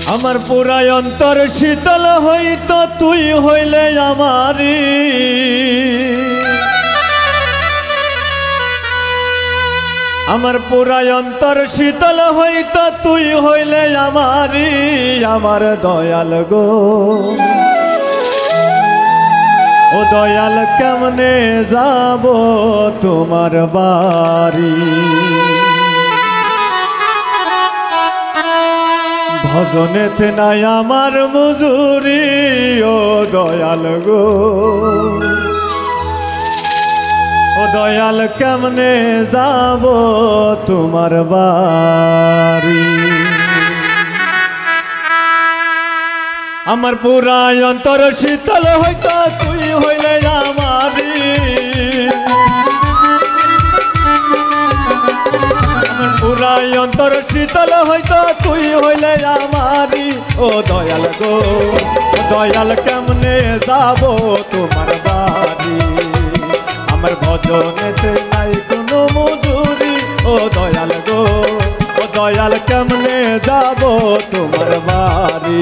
আমার পুরা অন্তর শীতল হইত তুই হইলে আমারি আমার পুরা অন্তর শীতল হইত তুই হইলে আমারি আমার দয়াল গো ও দয়াল কেমনে যাব তোমার বাড়ি ভজনেতে নাই আমার মজুরি ও দয়াল গো ও দয়াল কেমনে যাব তোমার বাড়ি আমার পুরা অন্তর শীতল হইত তুই হইলে আমারি আমার পুরা অন্তর শীতল হইত তুই হইলে আমারি ও দয়াল গো ও দয়াল কেমনে যাব তোমার বাড়ি আমার ভজনেতে নাই কোনো মজুরি ও দয়াল গো ও দয়াল কেমনে যাব তোমার বাড়ি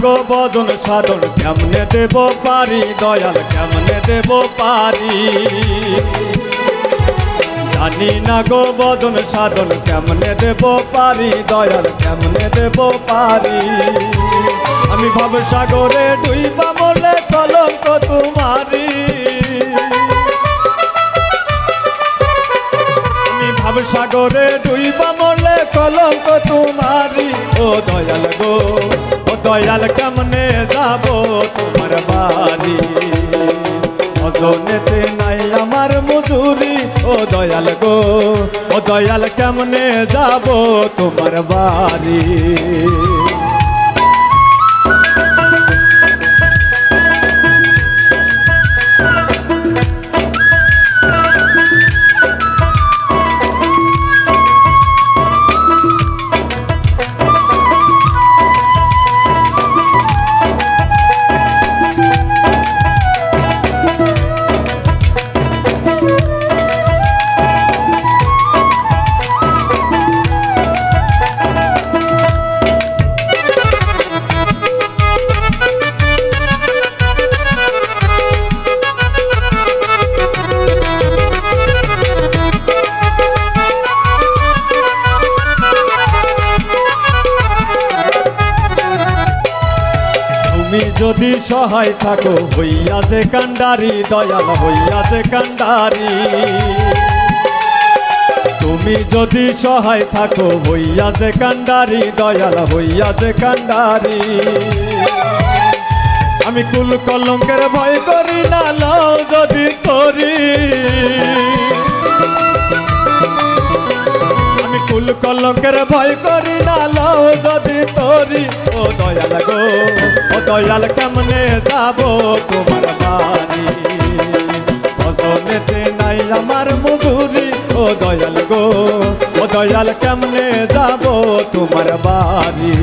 গো বদন সাধন কেমনে দেব পারি দয়াল কেমনে দেব পারি জানি না গো বদন সাধন কেমনে দেব পারি দয়াল কেমনে দেব পারি আমি ভবসাগরে ডুইবা মরলে কলঙ্ক তোমারি আমি ভবসাগরে ডুইবা মরলে কলঙ্ক তোমারি ও দয়াল গো দয়াল কেমনে যাব তোমার বাড়ি ভজনেতে নাই আমার মজুরি ও দয়াল গো ও দয়াল কেমনে যাব তোমার বাড়ি যদি সহায় থাকো হইয়া যে কান্ডারি দয়াল হইয়া যে কান্ডারি তুমি যদি সহায় থাকো হইয়া যে কান্ডারি দয়াল হইয়া যে কান্ডারি আমি কুল কলঙ্কের ভয় করি না লও যদি করি আমি কুল কলঙ্কের ভয় করি না লও যদি তরি ও দয়াল গো ও দয়াল কেমনে যাব তোমার বাড়ি ভজনেতে নাই আমার মজুরি ও দয়াল গো ও দয়াল কেমনে যাব তোমার বাড়ি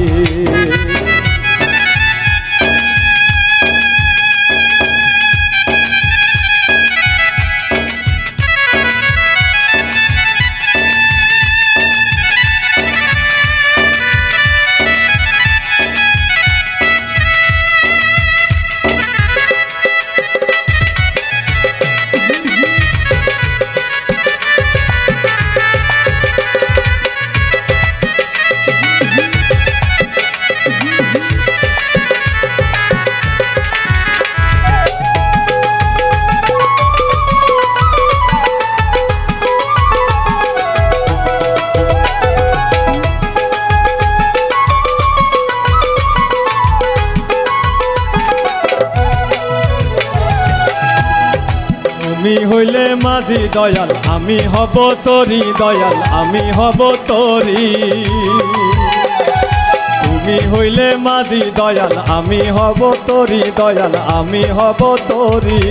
হইলে মাঝি দয়াল আমি হব তোরি দয়াল আমি হব তোরি তুমি হইলে মাঝি দয়াল আমি হব তোরি দয়াল আমি হব তোরি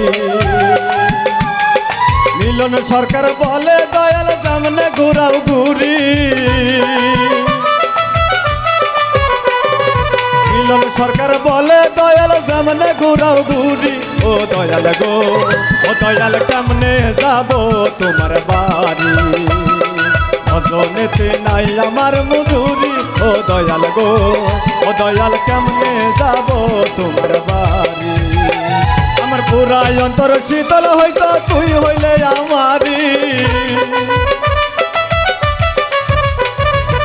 মিলন সরকার বলে দয়াল সামনে ঘুরাও ঘুরি মিলন সরকার বলে দয়াল সামনে ঘুরাও ঘুরি ও দয়াল গো ও দয়াল কেমনে যাব তোমার বাড়ি ভজনেতে নাই আমার মধুরি ও দয়াল গো ও দয়াল কেমনে যাব তোমার বাড়ি আমার পুরা অন্তর শীতল হইতো তুই হইলে আমারি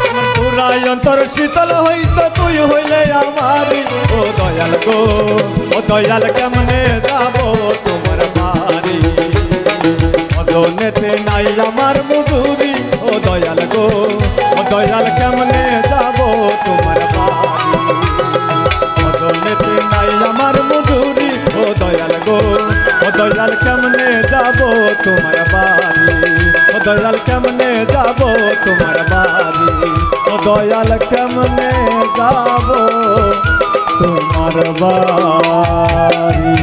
আমার পুরা অন্তর শীতল হইতো তুই হইলে আমারি ও দয়াল গো ও দয়াল কেমনে যাব তোমার বাড়ি ভজনেতে নাই আমার মধুরি ও দয়াল গো ও দয়াল কেমনে যাব তোমার বাড়ি ভজনেতে নাই আমার মধুরি ও দয়াল গো ও দয়াল কেমনে যাব তোমার বাড়ি ও দয়াল কেমনে যাব তোমার বাড়ি ও দয়াল কেমনে যাব তোমার বাড়ি।